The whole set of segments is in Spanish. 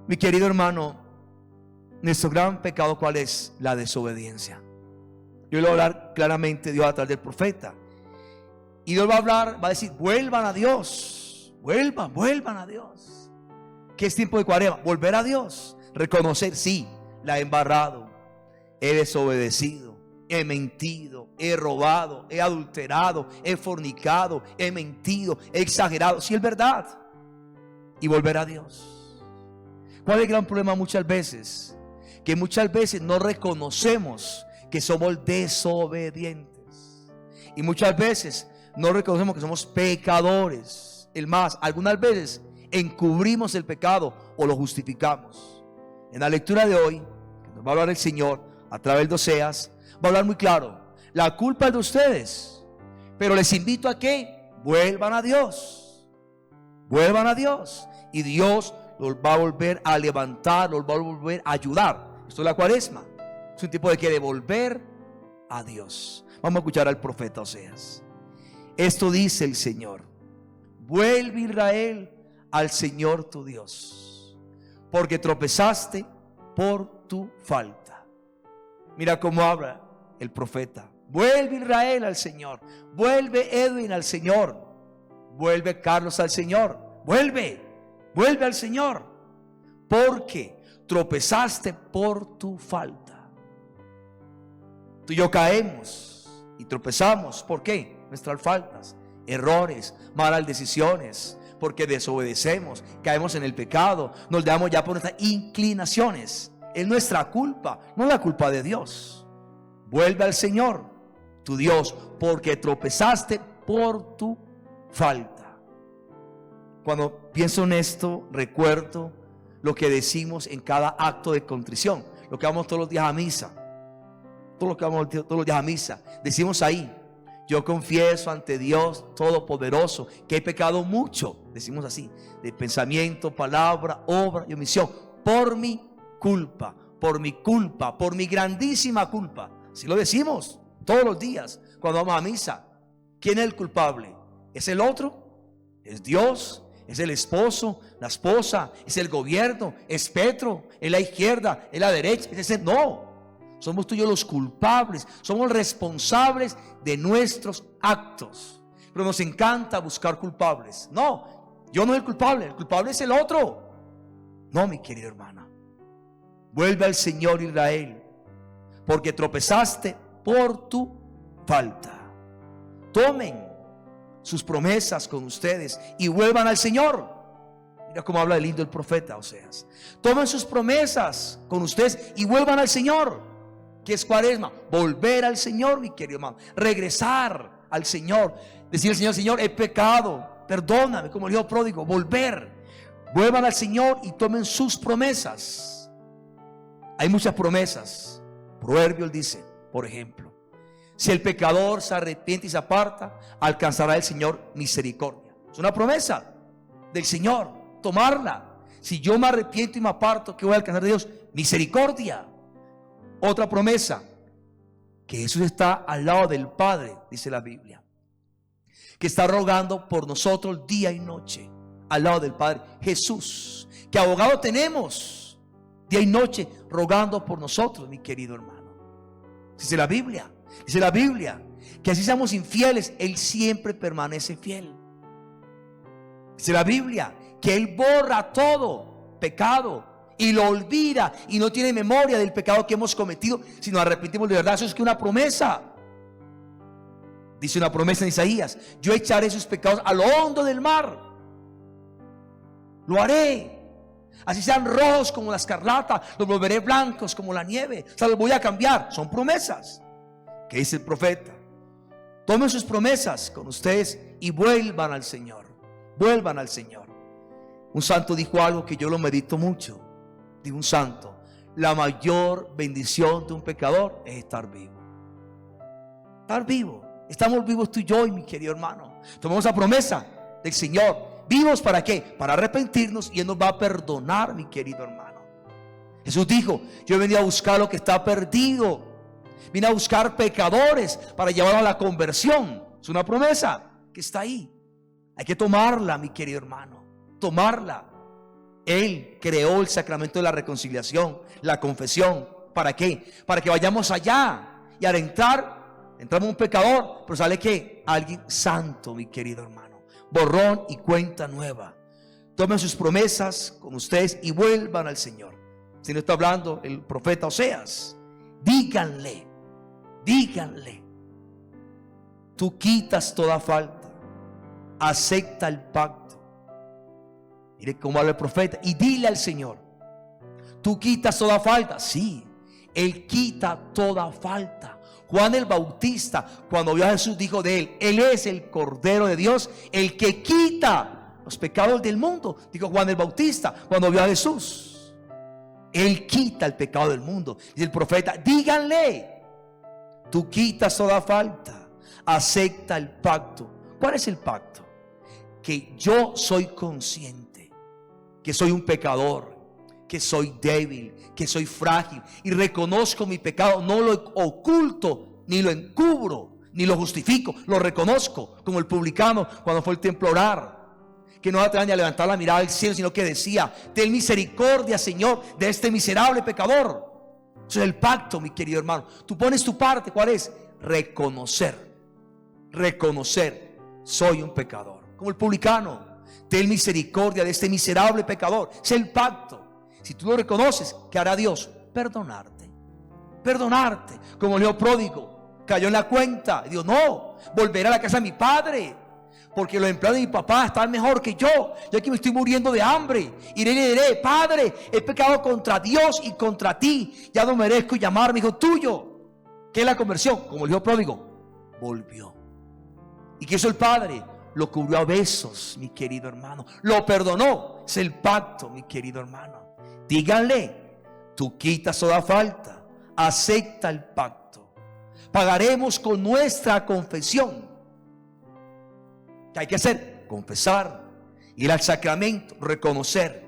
Mi querido hermano, nuestro gran pecado, ¿cuál es? La desobediencia. Yo voy a hablar claramente de Dios a través del profeta. Y Dios va a hablar, va a decir: vuelvan a Dios, vuelvan a Dios. ¿Qué es tiempo de Cuaresma? Volver a Dios, reconocer: sí, la he embarrado, he desobedecido, he mentido, he robado, he adulterado, he fornicado, he mentido, he exagerado. Sí, es verdad. Y volver a Dios. ¿Cuál es el gran problema muchas veces? Que muchas veces no reconocemos que somos desobedientes. Y muchas veces no reconocemos que somos pecadores. Es más, algunas veces encubrimos el pecado o lo justificamos. En la lectura de hoy, que nos va a hablar el Señor a través de Oseas, va a hablar muy claro: la culpa es de ustedes, pero les invito a que vuelvan a Dios. Vuelvan a Dios. Y Dios los va a volver a levantar, los va a volver a ayudar. Esto es la Cuaresma. Es un tipo de que de volver a Dios. Vamos a escuchar al profeta Oseas. Esto dice el Señor: vuelve, Israel, al Señor tu Dios, porque tropezaste por tu falta. Mira cómo habla el profeta. Vuelve, Israel, al Señor. Vuelve, Edwin, al Señor. Vuelve, Carlos, al Señor. Vuelve al Señor, porque tropezaste por tu falta. Tú y yo caemos y tropezamos. ¿Por qué? Nuestras faltas, errores, malas decisiones, porque desobedecemos, caemos en el pecado, nos dejamos ya por nuestras inclinaciones. Es nuestra culpa, no la culpa de Dios. Vuelve al Señor, tu Dios, porque tropezaste por tu falta. Cuando pienso en esto, recuerdo lo que decimos en cada acto de contrición, lo que vamos todos los días a misa. Todos los días a misa, decimos ahí: yo confieso ante Dios Todopoderoso que he pecado mucho, decimos así, de pensamiento, palabra, obra y omisión, por mi culpa, por mi grandísima culpa. Así lo decimos todos los días cuando vamos a misa. ¿Quién es el culpable? ¿Es el otro? ¿Es Dios? ¿Es el esposo, la esposa? ¿Es el gobierno? ¿Es Petro? ¿Es la izquierda? ¿Es la derecha? No, somos tú y yo los culpables. Somos responsables de nuestros actos. Pero nos encanta buscar culpables. No, yo no soy el culpable es el otro. No, mi querida hermana, vuelve al Señor, Israel, porque tropezaste por tu falta. Tomen sus promesas con ustedes y vuelvan al Señor. Mira cómo habla de lindo el profeta Oseas. Tomen sus promesas con ustedes y vuelvan al Señor. ¿Qué es Cuaresma? Volver al Señor, mi querido hermano. Regresar al Señor. Decir al Señor: Señor, he pecado, perdóname, como el hijo pródigo. Vuelvan al Señor y tomen sus promesas. Hay muchas promesas. Proverbios dice, por ejemplo: si el pecador se arrepiente y se aparta, alcanzará el Señor misericordia. Es una promesa del Señor, tomarla. Si yo me arrepiento y me aparto, ¿qué voy a alcanzar de Dios? Misericordia. Otra promesa: que Jesús está al lado del Padre, dice la Biblia, que está rogando por nosotros día y noche, al lado del Padre. Jesús, que abogado tenemos día y noche rogando por nosotros, mi querido hermano. Dice la Biblia que así seamos infieles, Él siempre permanece fiel. Dice la Biblia que Él borra todo pecado y lo olvida y no tiene memoria del pecado que hemos cometido, sino arrepentimos de verdad. Eso es que una promesa. Dice una promesa en Isaías: yo echaré sus pecados a lo hondo del mar. Lo haré. Así sean rojos como la escarlata, los volveré blancos como la nieve. O sea, los voy a cambiar. Son promesas. ¿Qué dice el profeta? Tomen sus promesas con ustedes y vuelvan al Señor. Vuelvan al Señor. Un santo dijo algo que yo lo medito mucho. Dijo un santo: la mayor bendición de un pecador es estar vivo. Estar vivo. Estamos vivos tú y yo, mi querido hermano. Tomamos la promesa del Señor. ¿Vivos para qué? Para arrepentirnos, y Él nos va a perdonar, mi querido hermano. Jesús dijo: yo he venido a buscar lo que está perdido. Vine a buscar pecadores para llevarlos a la conversión. Es una promesa que está ahí. Hay que tomarla, mi querido hermano. Tomarla. Él creó el sacramento de la reconciliación, la confesión. ¿Para qué? Para que vayamos allá y al entrar, entramos un pecador, pero sale que alguien santo, mi querido hermano. Borrón y cuenta nueva. Tomen sus promesas con ustedes y vuelvan al Señor. Si no está hablando el profeta Oseas, díganle, tú quitas toda falta, acepta el pacto. Mire cómo habla el profeta y dile al Señor, tú quitas toda falta. Sí, Él quita toda falta. Juan el Bautista, cuando vio a Jesús, dijo de Él, Él es el Cordero de Dios, el que quita los pecados del mundo. Dijo Juan el Bautista cuando vio a Jesús. Él quita el pecado del mundo. Dice el profeta, díganle, tú quitas toda falta, acepta el pacto. ¿Cuál es el pacto? Que yo soy consciente que soy un pecador, que soy débil, que soy frágil y reconozco mi pecado, no lo oculto, ni lo encubro, ni lo justifico, lo reconozco, como el publicano cuando fue al templo a orar, que no atrevían ni a levantar la mirada al cielo, sino que decía, ten misericordia, Señor, de este miserable pecador. Eso es el pacto, mi querido hermano. Tú pones tu parte, ¿cuál es? Reconocer, soy un pecador, como el publicano. Ten misericordia de este miserable pecador. Es el pacto. Si tú lo reconoces, ¿qué hará Dios? Perdonarte. Como el hijo pródigo cayó en la cuenta y dijo, no, volveré a la casa de mi padre, porque los empleados de mi papá están mejor que yo aquí me estoy muriendo de hambre. Iré y le diré, Padre, he pecado contra Dios y contra ti, ya no merezco llamarme hijo tuyo. ¿Qué es la conversión? Como el hijo pródigo, volvió. ¿Y qué hizo el padre? Lo cubrió a besos, mi querido hermano. Lo perdonó. Es el pacto, mi querido hermano. Díganle, tú quitas toda falta, acepta el pacto. Pagaremos con nuestra confesión. ¿Qué hay que hacer? Confesar, ir al sacramento, reconocer,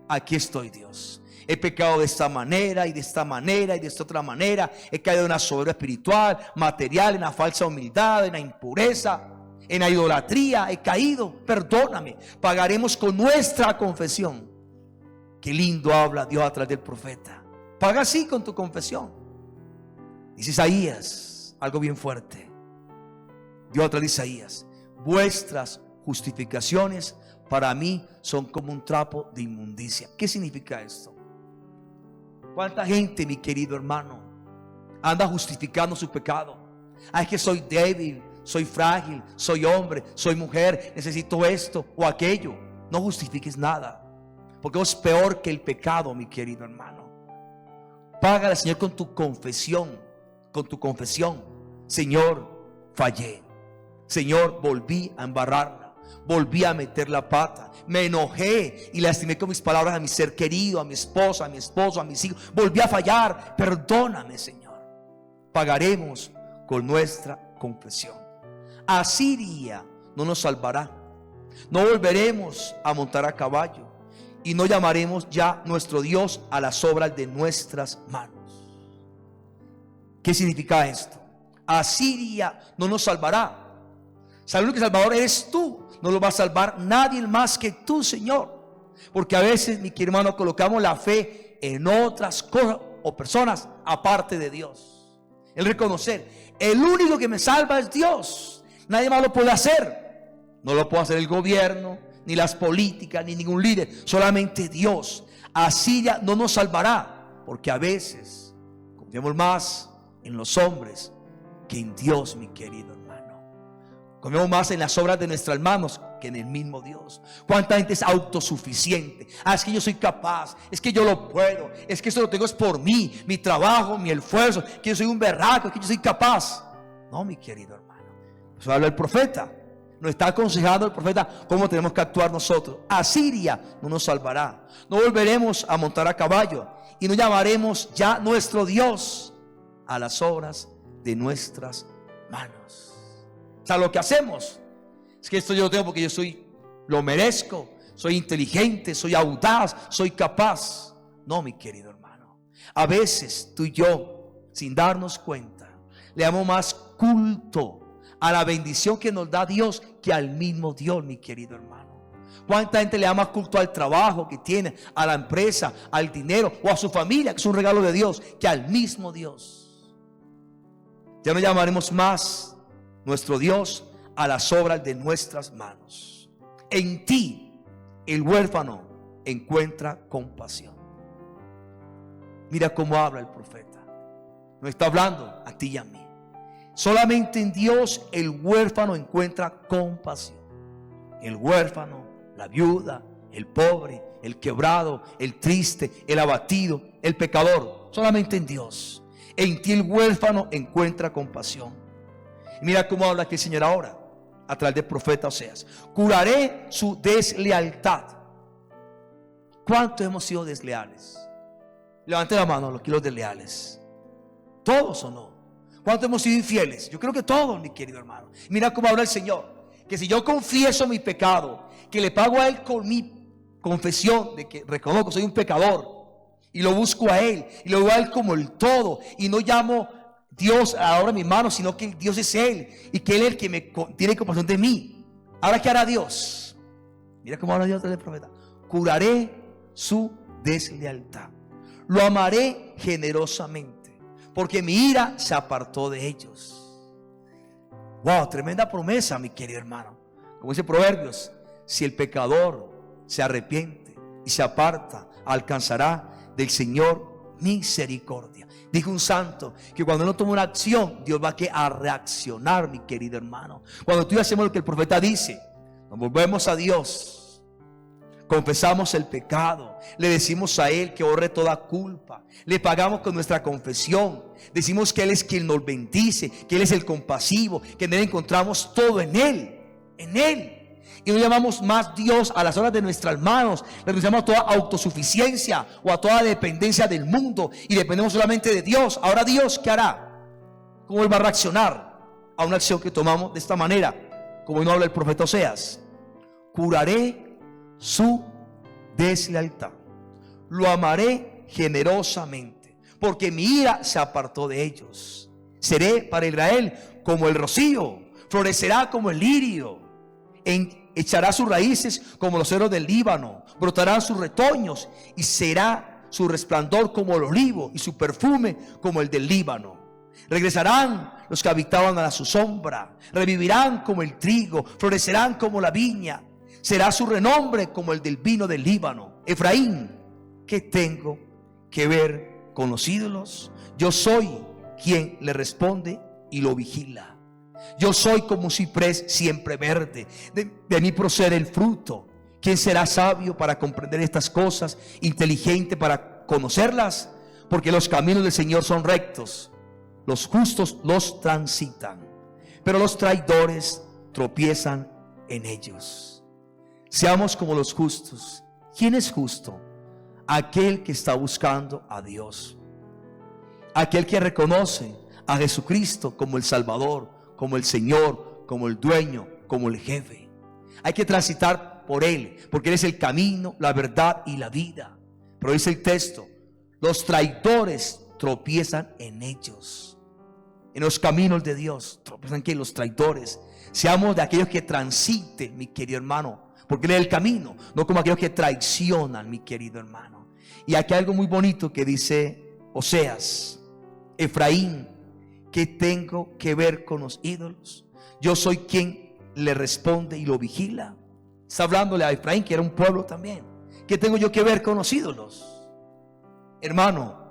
aquí estoy, Dios. He pecado de esta manera y de esta manera y de esta otra manera. He caído en una soberbia espiritual, material, en la falsa humildad, en la impureza, en la idolatría. He caído, perdóname. Pagaremos con nuestra confesión. Qué lindo habla Dios a través del profeta. Paga así con tu confesión. Dice Isaías, algo bien fuerte. Dios a través de Isaías, vuestras justificaciones para mí son como un trapo de inmundicia. ¿Qué significa esto? ¿Cuánta gente, mi querido hermano, anda justificando su pecado? Es que soy débil, soy frágil, soy hombre, soy mujer, necesito esto o aquello. No justifiques nada, porque es peor que el pecado, mi querido hermano. Págale al Señor con tu confesión, Señor, fallé. Señor, volví a embarrarla, volví a meter la pata, me enojé y lastimé con mis palabras a mi ser querido, a mi esposa, a mi esposo, a mis hijos. Volví a fallar, perdóname, Señor. Pagaremos con nuestra confesión. Asiria no nos salvará. No volveremos a montar a caballo y no llamaremos ya nuestro Dios a las obras de nuestras manos. ¿Qué significa esto? Asiria no nos salvará. ¿Sabes lo que Salvador eres tú? No lo va a salvar nadie más que tú, Señor. Porque a veces, mi querido hermano, colocamos la fe en otras cosas o personas aparte de Dios. El reconocer, el único que me salva es Dios. Nadie más lo puede hacer. No lo puede hacer el gobierno, ni las políticas, ni ningún líder. Solamente Dios. Asiria no nos salvará, porque a veces confiamos más en los hombres que en Dios, mi querido hermano. Confiamos más en las obras de nuestras manos que en el mismo Dios. ¿Cuánta gente es autosuficiente? Es que yo soy capaz, es que yo lo puedo, es que eso lo tengo es por mí, mi trabajo, mi esfuerzo, que yo soy un berraco, que yo soy capaz. No, mi querido hermano. Eso habla el profeta. Nos está aconsejando el profeta cómo tenemos que actuar nosotros. Asiria no nos salvará. No volveremos a montar a caballo y no llamaremos ya nuestro Dios a las obras de nuestras manos. O sea, lo que hacemos es que esto yo lo tengo porque yo lo merezco, soy inteligente, soy audaz, soy capaz. No, mi querido hermano. A veces tú y yo, sin darnos cuenta, le damos más culto a la bendición que nos da Dios que al mismo Dios, mi querido hermano. ¿Cuánta gente le da más culto al trabajo que tiene, a la empresa, al dinero o a su familia, que es un regalo de Dios, que al mismo Dios? Ya no llamaremos más nuestro Dios a las obras de nuestras manos. En ti el huérfano encuentra compasión. Mira cómo habla el profeta. No está hablando a ti y a mí. Solamente en Dios el huérfano encuentra compasión. El huérfano, la viuda, el pobre, el quebrado, el triste, el abatido, el pecador. Solamente en Dios. En ti el huérfano encuentra compasión. Y mira cómo habla aquí el Señor ahora, a través del profeta Oseas. Curaré su deslealtad. ¿Cuántos hemos sido desleales? Levante la mano los que los desleales. ¿Todos o no? ¿Cuántos hemos sido infieles? Yo creo que todos, mi querido hermano. Mira cómo habla el Señor. Que si yo confieso mi pecado, que le pago a Él con mi confesión de que reconozco que soy un pecador, y lo busco a Él, y lo veo a Él como el todo, y no llamo Dios ahora mi mano, sino que Dios es Él, y que Él es el que tiene compasión de mí. Ahora, ¿qué hará Dios? Mira cómo habla Dios del profeta. Curaré su deslealtad. Lo amaré generosamente, porque mi ira se apartó de ellos. Wow, tremenda promesa, mi querido hermano. Como dice Proverbios, si el pecador se arrepiente y se aparta, alcanzará del Señor misericordia. Dijo un santo que cuando uno toma una acción, Dios va a reaccionar, mi querido hermano. Cuando tú y yo hacemos lo que el profeta dice, nos volvemos a Dios, confesamos el pecado, le decimos a Él que borre toda culpa, le pagamos con nuestra confesión, decimos que Él es quien nos bendice, que Él es el compasivo, que en Él encontramos todo en Él, y no llamamos más Dios a las obras de nuestras manos, renunciamos a toda autosuficiencia o a toda dependencia del mundo y dependemos solamente de Dios. Ahora Dios, ¿qué hará? ¿Cómo Él va a reaccionar a una acción que tomamos de esta manera? Como no habla el profeta Oseas. Curaré su deslealtad, lo amaré generosamente, porque mi ira se apartó de ellos. Seré para Israel como el rocío, florecerá como el lirio, echará sus raíces como los cedros del Líbano, brotarán sus retoños y será su resplandor como el olivo y su perfume como el del Líbano. Regresarán los que habitaban a su sombra, revivirán como el trigo, florecerán como la viña. Será su renombre como el del vino del Líbano. Efraín, ¿qué tengo que ver con los ídolos? Yo soy quien le responde y lo vigila. Yo soy como un ciprés siempre verde. De mí procede el fruto. ¿Quién será sabio para comprender estas cosas? Inteligente para conocerlas. Porque los caminos del Señor son rectos. Los justos los transitan, pero los traidores tropiezan en ellos. Seamos como los justos. ¿Quién es justo? Aquel que está buscando a Dios, aquel que reconoce a Jesucristo como el Salvador, como el Señor, como el dueño, como el jefe. Hay que transitar por Él, porque Él es el camino, la verdad y la vida. Pero dice el texto, los traidores tropiezan en ellos. En los caminos de Dios tropiezan que los traidores. Seamos de aquellos que transiten, mi querido hermano, porque Él es el camino, no como aquellos que traicionan, mi querido hermano. Y aquí hay algo muy bonito que dice Oseas: Efraín, ¿qué tengo que ver con los ídolos? Yo soy quien le responde y lo vigila. Está hablándole a Efraín, que era un pueblo también. ¿Qué tengo yo que ver con los ídolos? Hermano,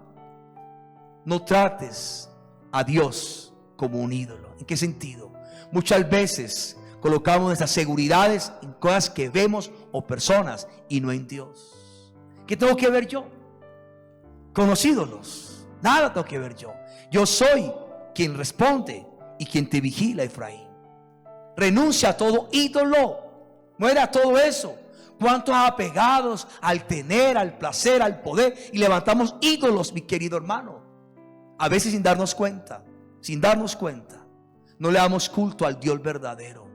no trates a Dios como un ídolo. ¿En qué sentido? Muchas veces colocamos nuestras seguridades en cosas que vemos o personas y no en Dios. ¿Qué tengo que ver yo con los ídolos? Nada tengo que ver yo. Yo soy quien responde y quien te vigila, Efraín. Renuncia a todo ídolo. Muere a todo eso. ¿Cuántos apegados al tener, al placer, al poder, y levantamos ídolos, mi querido hermano? A veces sin darnos cuenta, no le damos culto al Dios verdadero.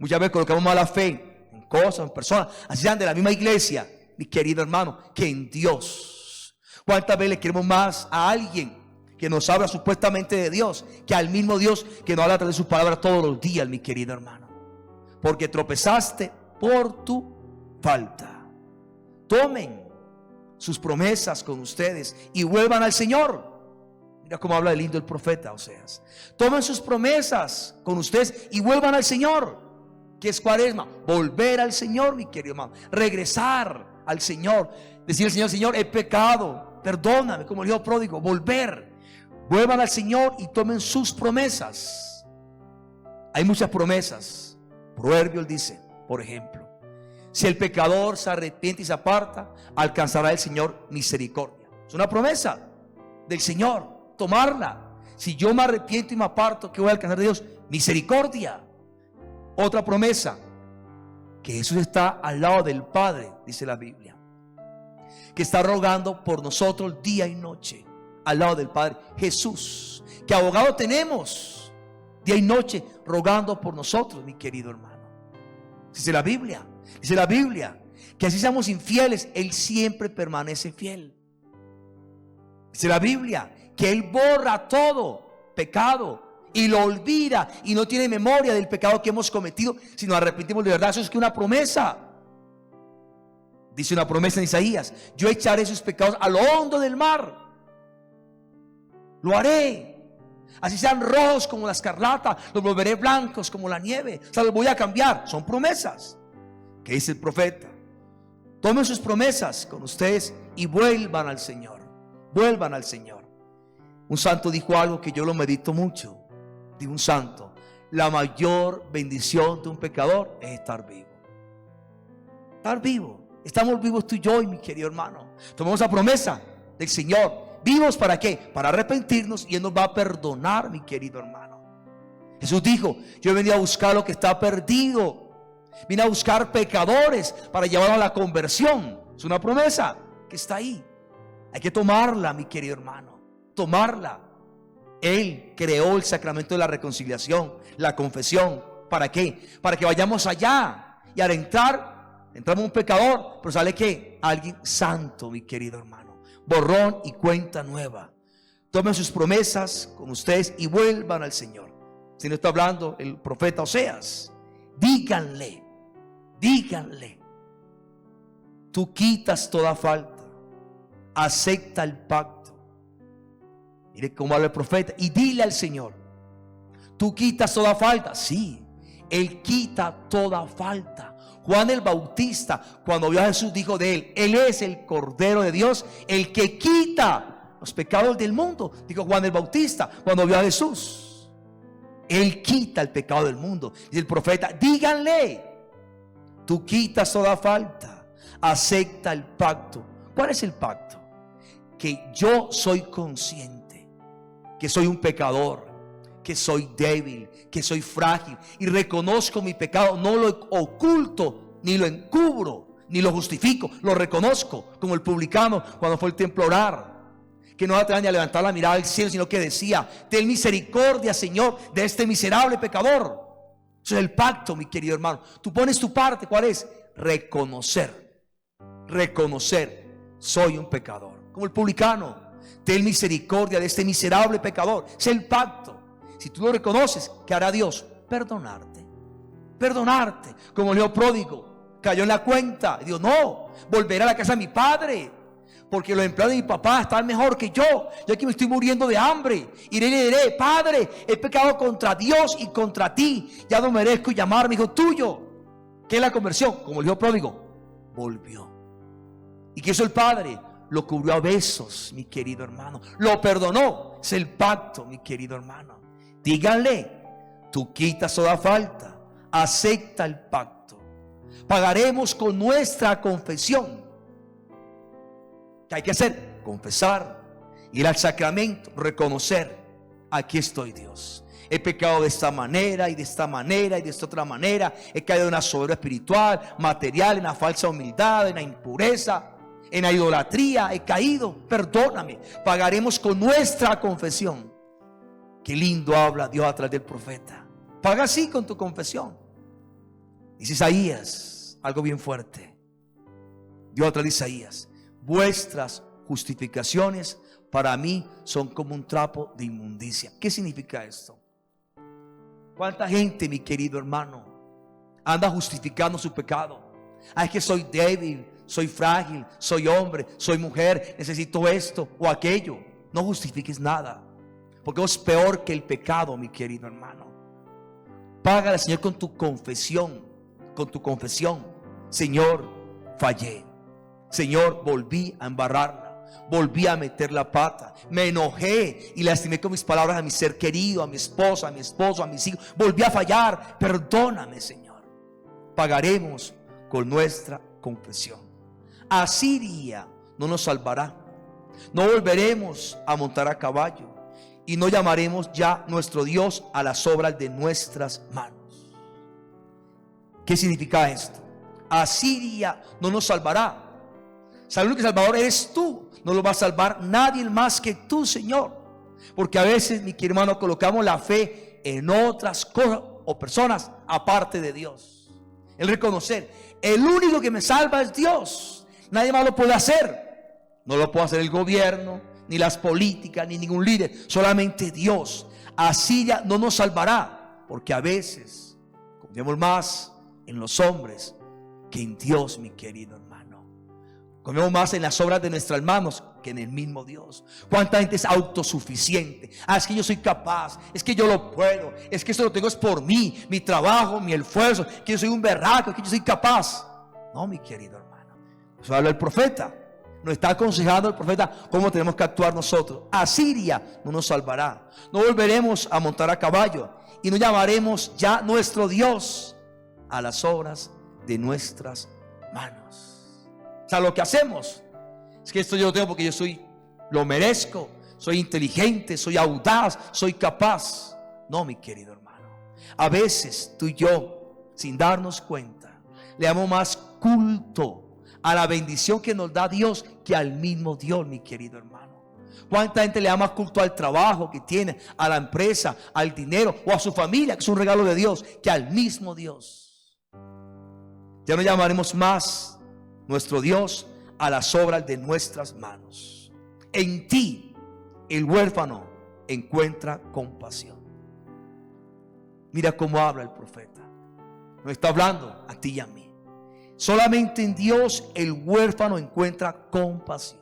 Muchas veces colocamos mala fe en cosas, en personas, así sean de la misma iglesia, mi querido hermano, que en Dios. ¿Cuántas veces le queremos más a alguien que nos habla supuestamente de Dios que al mismo Dios que nos habla a través de sus palabras todos los días, mi querido hermano? Porque tropezaste por tu falta. Tomen sus promesas con ustedes y vuelvan al Señor. Mira cómo habla de lindo el profeta Oseas. Tomen sus promesas con ustedes y vuelvan al Señor. ¿Qué es Cuaresma? Volver al Señor, mi querido hermano. Regresar al Señor. Decir al Señor: Señor, he pecado, perdóname, como el hijo pródigo. Volver. Vuelvan al Señor y tomen sus promesas. Hay muchas promesas. Proverbios dice, por ejemplo: si el pecador se arrepiente y se aparta, alcanzará el Señor misericordia. Es una promesa del Señor. Tomarla. Si yo me arrepiento y me aparto, ¿qué voy a alcanzar de Dios? Misericordia. Otra promesa: que Jesús está al lado del Padre, dice la Biblia, que está rogando por nosotros día y noche, al lado del Padre. Jesús, que abogado tenemos día y noche rogando por nosotros, mi querido hermano. Dice la Biblia que así seamos infieles, Él siempre permanece fiel. Dice la Biblia que Él borra todo pecado y lo olvida y no tiene memoria del pecado que hemos cometido, si nos arrepentimos de verdad. Eso es que una promesa. Dice una promesa en Isaías: yo echaré sus pecados a lo hondo del mar. Lo haré. Así sean rojos como la escarlata, los volveré blancos como la nieve. O sea, los voy a cambiar. Son promesas. ¿Qué dice el profeta? Tomen sus promesas con ustedes y vuelvan al Señor. Vuelvan al Señor. Un santo dijo algo que yo lo medito mucho. Dijo un santo: la mayor bendición de un pecador es estar vivo. Estar vivo. Estamos vivos tú y yo, y mi querido hermano. Tomamos la promesa del Señor. ¿Vivos para qué? Para arrepentirnos, y Él nos va a perdonar, mi querido hermano. Jesús dijo: yo he venido a buscar lo que está perdido. Vine a buscar pecadores para llevarlos a la conversión. Es una promesa que está ahí. Hay que tomarla, mi querido hermano. Tomarla. Él creó el sacramento de la reconciliación, la confesión. ¿Para qué? Para que vayamos allá. Y al entramos un pecador, pero sale que alguien santo, mi querido hermano. Borrón y cuenta nueva. Tomen sus promesas con ustedes y vuelvan al Señor. Si no está hablando el profeta Oseas, díganle: tú quitas toda falta, acepta el pacto. Mire cómo habla el profeta. Y dile al Señor: tú quitas toda falta. Sí, Él quita toda falta. Juan el Bautista, cuando vio a Jesús, dijo de Él: Él es el Cordero de Dios, el que quita los pecados del mundo. Dijo Juan el Bautista cuando vio a Jesús: Él quita el pecado del mundo. Y el profeta: díganle: tú quitas toda falta, acepta el pacto. ¿Cuál es el pacto? Que yo soy consciente que soy un pecador, que soy débil, que soy frágil, y reconozco mi pecado. No lo oculto, ni lo encubro, ni lo justifico. Lo reconozco, como el publicano cuando fue al templo a orar, que no atrevían ni a levantar la mirada al cielo, sino que decía: ten misericordia, Señor, de este miserable pecador. Eso es el pacto, mi querido hermano. Tú pones tu parte. ¿Cuál es? Reconocer, soy un pecador, como el publicano. Ten misericordia de este miserable pecador. Es el pacto. Si tú lo reconoces, ¿qué hará Dios? Perdonarte. Como el hijo pródigo cayó en la cuenta y dijo: no, volveré a la casa de mi padre, porque los empleados de mi papá están mejor que yo. Yo aquí me estoy muriendo de hambre. Iré y le diré: Padre, he pecado contra Dios y contra ti. Ya no merezco llamarme hijo tuyo. ¿Qué es la conversión? Como el hijo pródigo, volvió. ¿Y qué hizo el padre? Lo cubrió a besos, mi querido hermano. Lo perdonó. Es el pacto, mi querido hermano. Díganle: tú quitas toda falta, acepta el pacto. Pagaremos con nuestra confesión. ¿Qué hay que hacer? Confesar, ir al sacramento, reconocer: aquí estoy, Dios. He pecado de esta manera y de esta manera y de esta otra manera. He caído en la soberbia espiritual, material, en la falsa humildad, en la impureza, en la idolatría. He caído, perdóname. Pagaremos con nuestra confesión. Qué lindo habla Dios a través del profeta. Paga así con tu confesión. Dice Isaías algo bien fuerte. Dios a través de Isaías: vuestras justificaciones para mí son como un trapo de inmundicia. ¿Qué significa esto? ¿Cuánta gente, mi querido hermano, anda justificando su pecado, Es que soy débil, soy frágil, soy hombre, soy mujer, necesito esto o aquello. No justifiques nada, porque es peor que el pecado, mi querido hermano. Págale al Señor con tu confesión, Señor, fallé. Señor, volví a embarrarla, volví a meter la pata, me enojé y lastimé con mis palabras a mi ser querido, a mi esposa, a mi esposo, a mis hijos. Volví a fallar, perdóname, Señor. Pagaremos con nuestra confesión. Asiria no nos salvará. No volveremos a montar a caballo y no llamaremos ya nuestro Dios a las obras de nuestras manos. ¿Qué significa esto? Asiria no nos salvará. ¿Sabes lo que Salvador eres tú? No lo va a salvar nadie más que tú, Señor. Porque a veces, mi querido hermano, colocamos la fe en otras cosas o personas aparte de Dios. El reconocer, el único que me salva es Dios. Nadie más lo puede hacer. No lo puede hacer el gobierno, ni las políticas, ni ningún líder. Solamente Dios. Asiria no nos salvará, porque a veces confiamos más en los hombres que en Dios, mi querido hermano. Confiamos más en las obras de nuestras manos que en el mismo Dios. ¿Cuánta gente es autosuficiente? Es que yo soy capaz, es que yo lo puedo, es que eso lo tengo es por mí, mi trabajo, mi esfuerzo, que yo soy un berraco, que yo soy capaz. No, mi querido hermano, eso habla el profeta. Nos está aconsejando el profeta cómo tenemos que actuar nosotros. Asiria no nos salvará. No volveremos a montar a caballo y no llamaremos ya nuestro Dios a las obras de nuestras manos. O sea, lo que hacemos es que esto yo lo tengo porque yo lo merezco, soy inteligente, soy audaz, soy capaz. No, mi querido hermano, a veces tú y yo, sin darnos cuenta, le damos más culto a la bendición que nos da Dios que al mismo Dios, mi querido hermano. ¿Cuánta gente le da más culto al trabajo que tiene, a la empresa, al dinero o a su familia, que es un regalo de Dios, que al mismo Dios? Ya no llamaremos más nuestro Dios a las obras de nuestras manos. En ti el huérfano encuentra compasión. Mira cómo habla el profeta. Nos está hablando a ti y a mí. Solamente en Dios el huérfano encuentra compasión.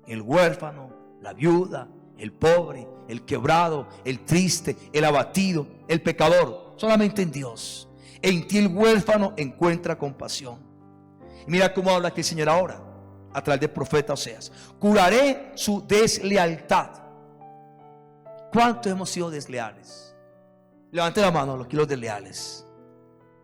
El huérfano, la viuda, el pobre, el quebrado, el triste, el abatido, el pecador. Solamente en Dios. En ti el huérfano encuentra compasión. Y mira cómo habla aquí el Señor ahora, a través del profeta Oseas. Curaré su deslealtad. ¿Cuántos hemos sido desleales? Levante la mano los que los desleales.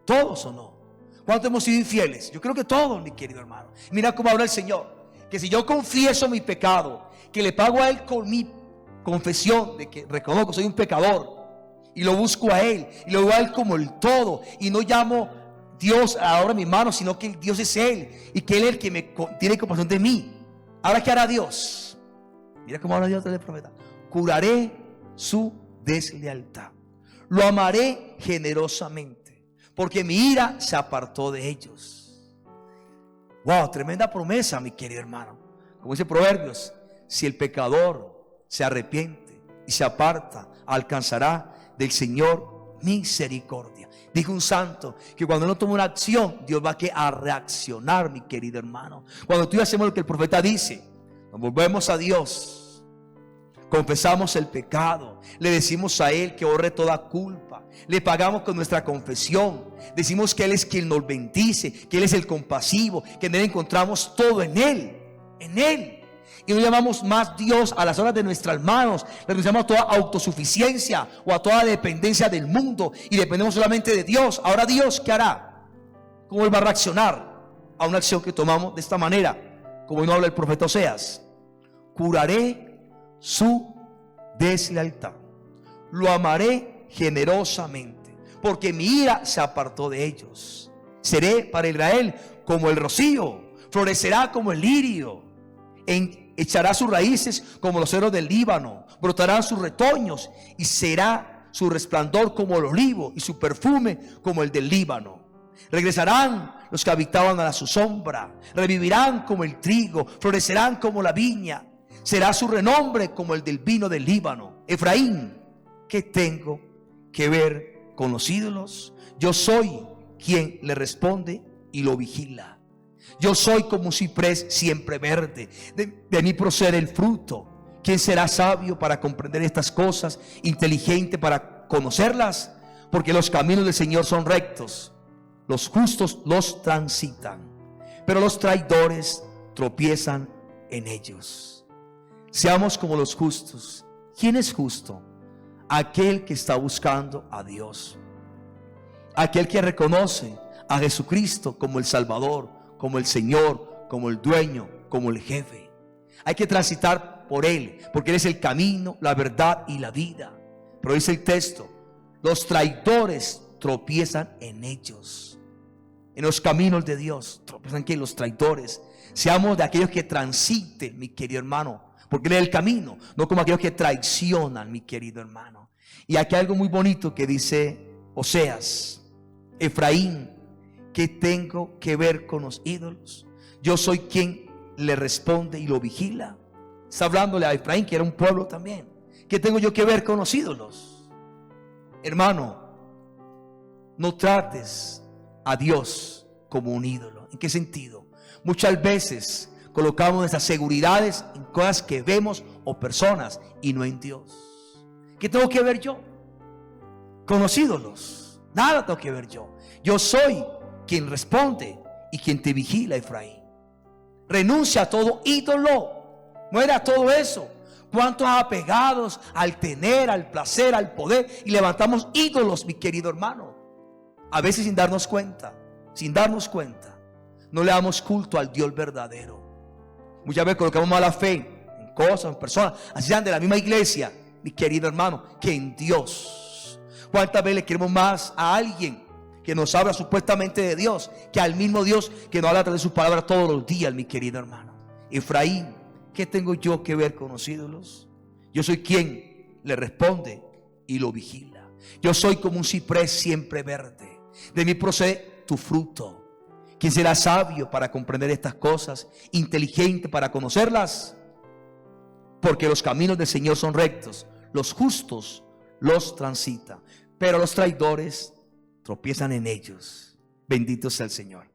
¿Todos o no? ¿Cuántos hemos sido infieles? Yo creo que todos, mi querido hermano. Mira cómo habla el Señor. Que si yo confieso mi pecado, que le pago a Él con mi confesión de que reconozco que soy un pecador, y lo busco a Él, y lo veo a Él como el todo, y no llamo Dios ahora mi mano, sino que Dios es Él, y que Él es el que tiene compasión de mí. Ahora, ¿qué hará Dios? Mira cómo habla Dios del profeta. Curaré su deslealtad, lo amaré generosamente, porque mi ira se apartó de ellos. Wow, tremenda promesa, mi querido hermano. Como dice Proverbios, si el pecador se arrepiente y se aparta, alcanzará del Señor misericordia. Dijo un santo que cuando uno toma una acción, Dios va a reaccionar, mi querido hermano. Cuando tú y yo hacemos lo que el profeta dice, nos volvemos a Dios, confesamos el pecado, le decimos a Él que borre toda culpa, le pagamos con nuestra confesión, decimos que Él es quien nos bendice, que Él es el compasivo, que en Él encontramos todo en Él. Y no llamamos más Dios a las obras de nuestras manos, renunciamos a toda autosuficiencia o a toda dependencia del mundo y dependemos solamente de Dios. Ahora Dios, ¿qué hará? ¿Cómo Él va a reaccionar a una acción que tomamos de esta manera? Como no habla el profeta Oseas. Curaré su deslealtad, lo amaré generosamente, porque mi ira se apartó de ellos. Seré para Israel como el rocío, florecerá como el lirio, echará sus raíces como los cedros del Líbano, brotarán sus retoños y será su resplandor como el olivo y su perfume como el del Líbano. Regresarán los que habitaban a su sombra, revivirán como el trigo, florecerán como la viña, será su renombre como el del vino del Líbano. Efraín, ¿qué tengo que ver con los ídolos? Yo soy quien le responde y lo vigila. Yo soy como un ciprés siempre verde. De mí procede el fruto. ¿Quién será sabio para comprender estas cosas? Inteligente para conocerlas. Porque los caminos del Señor son rectos. Los justos los transitan, pero los traidores tropiezan en ellos. Seamos como los justos. ¿Quién es justo? Aquel que está buscando a Dios. Aquel que reconoce a Jesucristo como el Salvador, como el Señor, como el dueño, como el jefe. Hay que transitar por Él, porque Él es el camino, la verdad y la vida. Pero dice el texto, los traidores tropiezan en ellos. En los caminos de Dios tropiezan que los traidores. Seamos de aquellos que transiten, mi querido hermano, porque Él es el camino, no como aquellos que traicionan, mi querido hermano. Y aquí hay algo muy bonito que dice Oseas: Efraín, ¿qué tengo que ver con los ídolos? Yo soy quien le responde y lo vigila. Está hablándole a Efraín, que era un pueblo también. ¿Qué tengo yo que ver con los ídolos? Hermano, no trates a Dios como un ídolo. ¿En qué sentido? Muchas veces colocamos nuestras seguridades en cosas que vemos o personas y no en Dios. ¿Qué tengo que ver yo con los ídolos? Nada tengo que ver yo. Yo soy quien responde y quien te vigila, Efraín. Renuncia a todo ídolo. Muere a todo eso. ¿Cuántos apegados al tener, al placer, al poder, y levantamos ídolos, mi querido hermano? A veces sin darnos cuenta, no le damos culto al Dios verdadero. Muchas veces colocamos mala fe en cosas, en personas, así sean de la misma iglesia, mi querido hermano, que en Dios. ¿Cuántas veces le queremos más a alguien que nos habla supuestamente de Dios que al mismo Dios que nos habla a través de sus palabras todos los días, mi querido hermano? Efraín, ¿qué tengo yo que ver con los ídolos? Yo soy quien le responde y lo vigila. Yo soy como un ciprés siempre verde. De mí procede tu fruto. ¿Quién será sabio para comprender estas cosas? Inteligente para conocerlas. Porque los caminos del Señor son rectos. Los justos los transitan, pero los traidores tropiezan en ellos. Bendito sea el Señor.